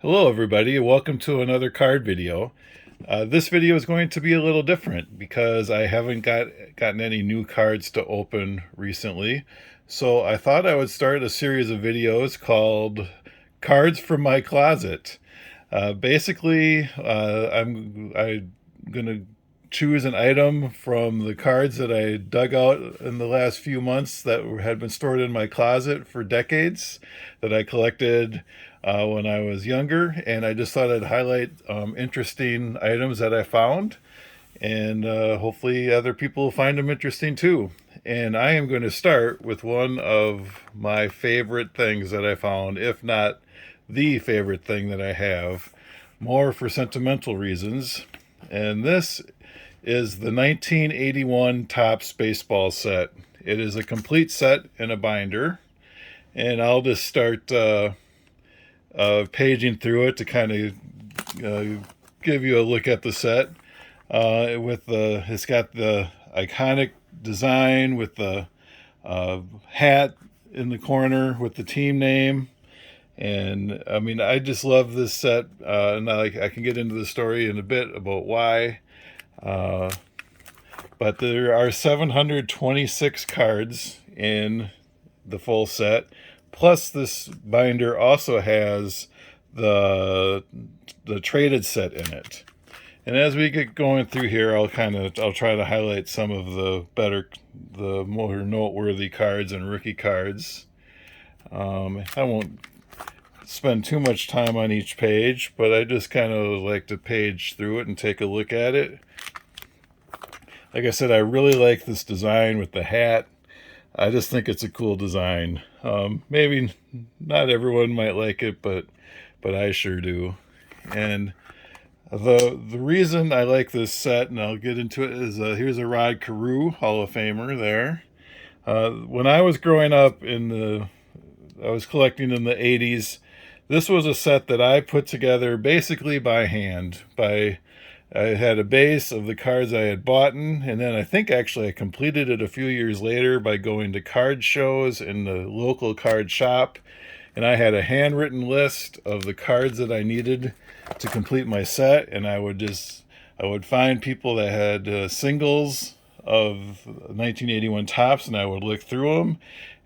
Hello everybody, welcome to another card video. This video is going to be a little different because I haven't gotten any new cards to open recently. So I thought I would start a series of videos called Cards from My Closet. Basically, I'm going to choose an item from the cards that I dug out in the last few months that had been stored in my closet for decades that I collected when I was younger, and I just thought I'd highlight interesting items that I found, and hopefully other people find them interesting too. And I am going to start with one of my favorite things that I found, if not the favorite thing that I have, more for sentimental reasons. And this is the 1981 Topps baseball set. It is a complete set in a binder, and I'll just start paging through it to kind of give you a look at the set. It's got the iconic design with the hat in the corner with the team name. And I mean, I just love this set, and I can get into the story in a bit about why. But there are 726 cards in the full set. Plus, this binder also has the traded set in it. And as we get going through here, I'll try to highlight some of the more noteworthy cards and rookie cards. I won't spend too much time on each page, but I just kind of like to page through it and take a look at it. Like I said, I really like this design with the hat. I just think it's a cool design. Maybe not everyone might like it, but I sure do. And the reason I like this set, and I'll get into it, is here's a Rod Carew Hall of Famer there. When I was growing up I was collecting in the 80s. This was a set that I put together basically by hand. I had a base of the cards I had bought, and then I think actually I completed it a few years later by going to card shows in the local card shop, and I had a handwritten list of the cards that I needed to complete my set, and I would find people that had singles of 1981 Topps, and I would look through them,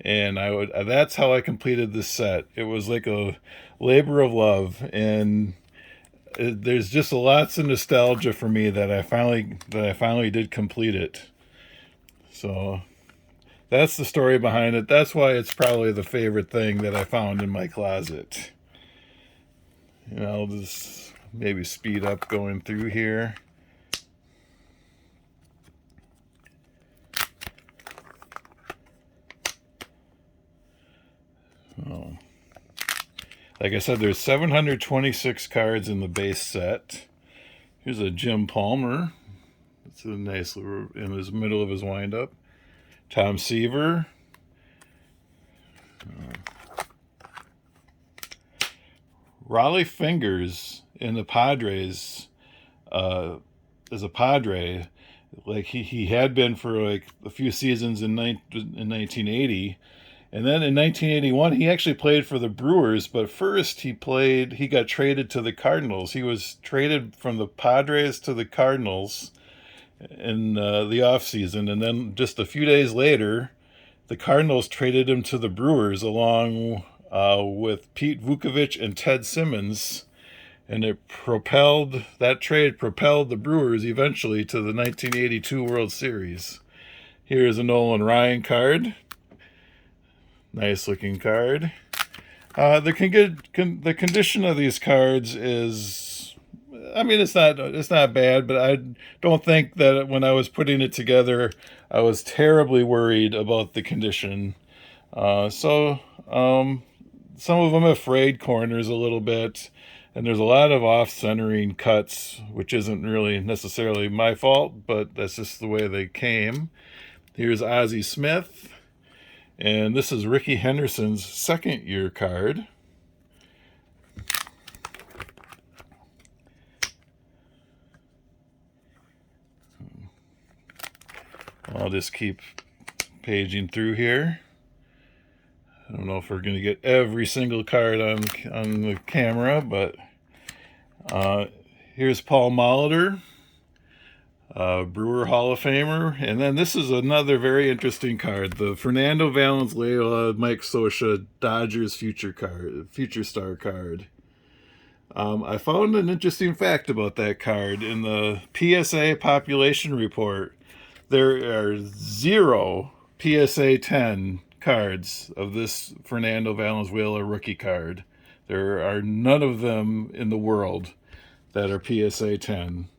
and that's how I completed this set. It was like a labor of love, and there's just lots of nostalgia for me that I finally did complete it. So that's the story behind it. That's why it's probably the favorite thing that I found in my closet. And I'll just maybe speed up going through here. Oh. Like I said, there's 726 cards in the base set. Here's a Jim Palmer. It's a nice little in his middle of his windup. Tom Seaver. Raleigh Fingers in the Padres as a Padre. Like he had been for like a few seasons in 1980. And then in 1981, he actually played for the Brewers, but first he got traded to the Cardinals. He was traded from the Padres to the Cardinals in the offseason. And then just a few days later, the Cardinals traded him to the Brewers along with Pete Vukovich and Ted Simmons. And that trade propelled the Brewers eventually to the 1982 World Series. Here's a Nolan Ryan card. Nice looking card. The condition of these cards is, I mean, it's not bad, but I don't think that when I was putting it together, I was terribly worried about the condition. Some of them have frayed corners a little bit, and there's a lot of off-centering cuts, which isn't really necessarily my fault, but that's just the way they came. Here's Ozzie Smith. And this is Rickey Henderson's second year card. I'll just keep paging through here. I don't know if we're going to get every single card on the camera, but here's Paul Molitor, Brewer Hall of Famer. And then this is another very interesting card, the Fernando Valenzuela, Mike Scioscia Dodgers Future Star card. I found an interesting fact about that card. In the PSA population report, there are 0 PSA 10 cards of this Fernando Valenzuela rookie card. There are none of them in the world that are PSA 10.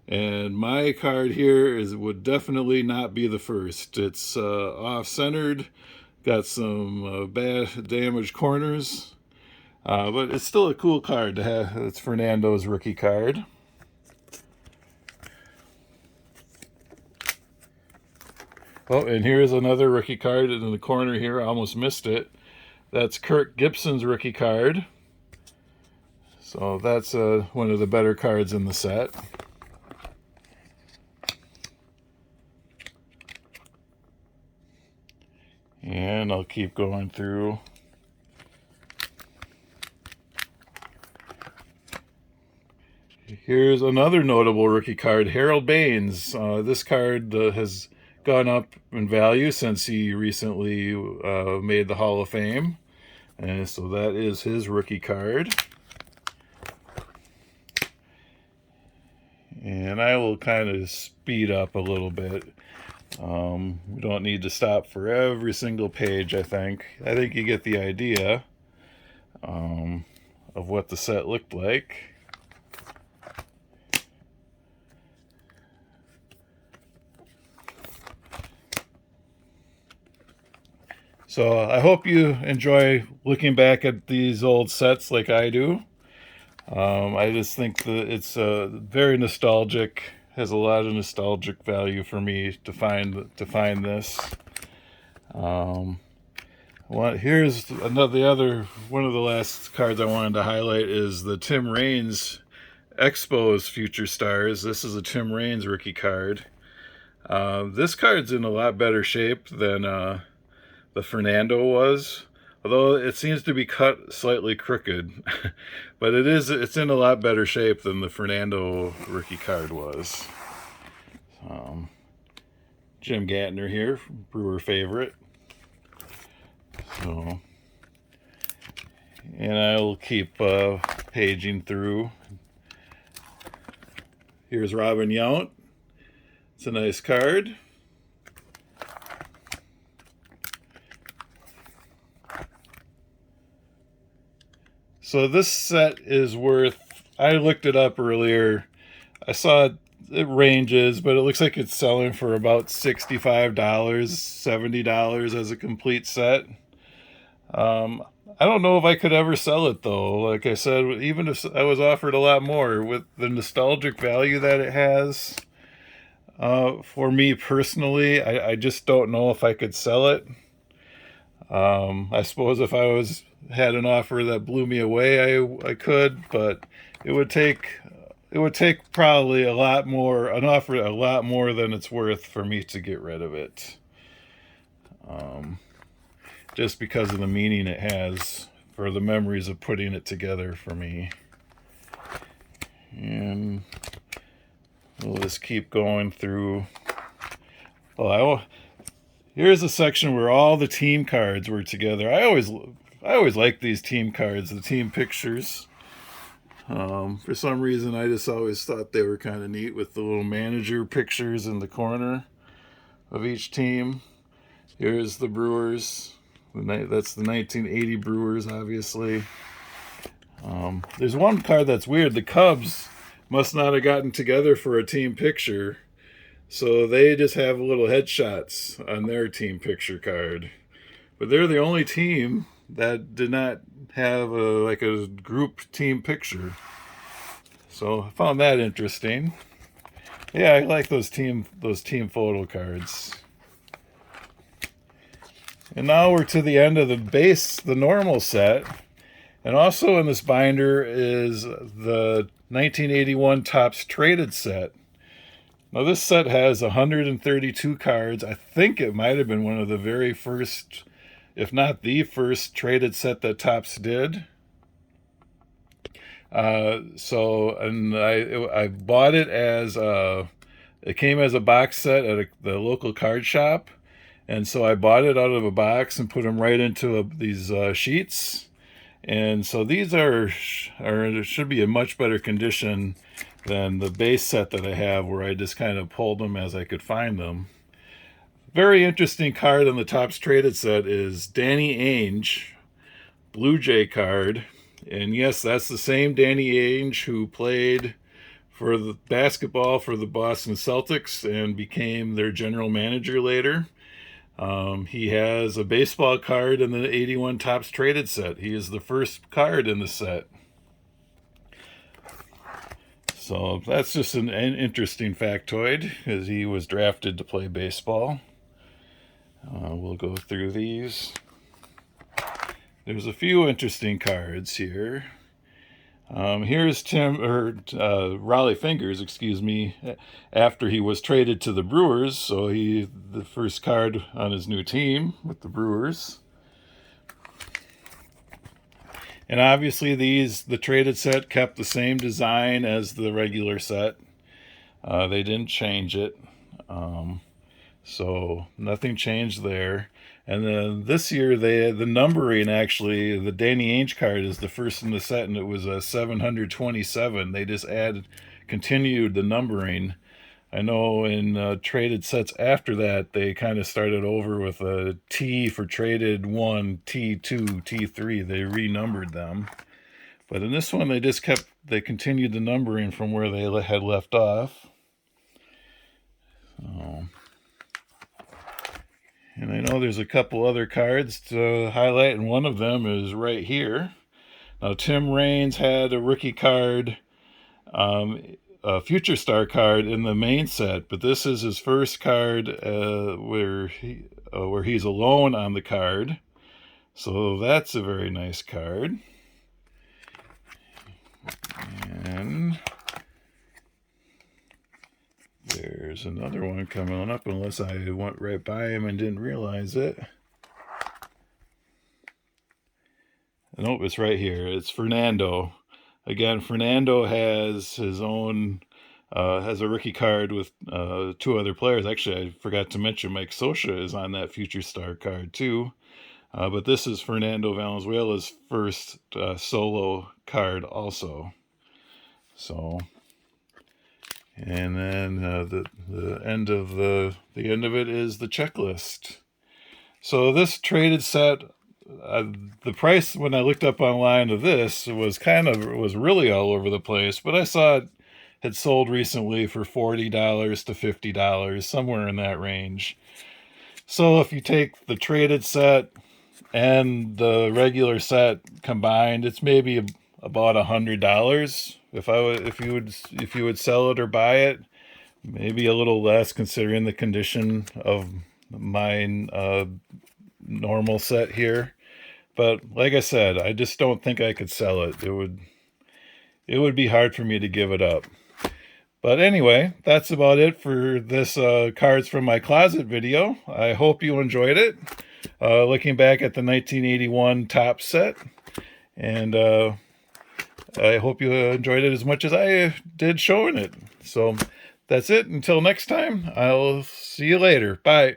And my card here would definitely not be the first. It's off-centered, got some bad damaged corners, but it's still a cool card to have. It's Fernando's rookie card. Oh, and here's another rookie card in the corner here. I almost missed it. That's Kirk Gibson's rookie card. So that's one of the better cards in the set. And I'll keep going through. Here's another notable rookie card, Harold Baines. This card has gone up in value since he recently made the Hall of Fame. And so that is his rookie card. And I will kind of speed up a little bit. We don't need to stop for every single page, I think. I think you get the idea of what the set looked like. So I hope you enjoy looking back at these old sets like I do. I just think that it's very nostalgic, has a lot of nostalgic value for me to find this. Here's one of the last cards I wanted to highlight is the Tim Raines Expos Future Stars. This is a Tim Raines rookie card. This card's in a lot better shape than the Fernando was, although it seems to be cut slightly crooked. But it's in a lot better shape than the Fernando rookie card was. Jim Gantner here, Brewer favorite. So, and I'll keep paging through. Here's Robin Yount. It's a nice card. So this set is worth, I looked it up earlier. I saw it ranges, but it looks like it's selling for about $65, $70 as a complete set. I don't know if I could ever sell it though. Like I said, even if I was offered a lot more, with the nostalgic value that it has, for me personally, I just don't know if I could sell it. I suppose if I had an offer that blew me away, I could, but it would take probably an offer a lot more than it's worth for me to get rid of it. Just because of the meaning it has for the memories of putting it together for me. And we'll just keep going through. Well, here's a section where all the team cards were together. I always like these team cards, the team pictures. For some reason, I just always thought they were kind of neat with the little manager pictures in the corner of each team. Here's the Brewers. That's the 1980 Brewers, obviously. There's one card that's weird. The Cubs must not have gotten together for a team picture, so they just have little headshots on their team picture card. But they're the only team that did not have a group team picture. So I found that interesting. Yeah, I like those team photo cards. And now we're to the end of the normal set. And also in this binder is the 1981 Topps Traded set. Now this set has 132 cards. I think it might have been one of the very first if not the first traded set that Topps did. And I bought it as it came as a box set at the local card shop, and so I bought it out of a box and put them right into these sheets. And so these should be in much better condition than the base set that I have, where I just kind of pulled them as I could find them. Very interesting card on the Topps traded set is Danny Ainge, Blue Jay card. And yes, that's the same Danny Ainge who played for the basketball for the Boston Celtics and became their general manager later. He has a baseball card in the 81 Topps traded set. He is the first card in the set. So that's just an interesting factoid, because he was drafted to play baseball. We'll go through these. There's a few interesting cards here. Here's Raleigh Fingers, excuse me, after he was traded to the Brewers. So the first card on his new team with the Brewers. And obviously the traded set kept the same design as the regular set. They didn't change it. So nothing changed there. And then this year, the numbering, actually, the Danny Ainge card is the first in the set, and it was a 727. They just continued the numbering. I know in traded sets after that, they kind of started over with a T for traded 1, T2, T3. They renumbered them. But in this one, they continued the numbering from where they had left off. So... And I know there's a couple other cards to highlight, and one of them is right here. Now, Tim Raines had a rookie card, a Future Star card in the main set, but this is his first card where he's alone on the card. So that's a very nice card. And there's another one coming up, unless I went right by him and didn't realize it. Nope, it's right here. It's Fernando. Again, Fernando has his own, has a rookie card with two other players. Actually, I forgot to mention Mike Scioscia is on that Future Star card too. But this is Fernando Valenzuela's first solo card also. So... And then the end of it is the checklist. So this traded set, the price when I looked up online of this was really all over the place, but I saw it had sold recently for $40 to $50, somewhere in that range. So if you take the traded set and the regular set combined, it's maybe about $100. If you would sell it or buy it, maybe a little less considering the condition of mine normal set here. But like I said, I just don't think I could sell it. It would be hard for me to give it up. But anyway, that's about it for this Cards from My Closet video. I hope you enjoyed it. Looking back at the 1981 Topps set. And I hope you enjoyed it as much as I did showing it. So that's it. Until next time, I'll see you later. Bye.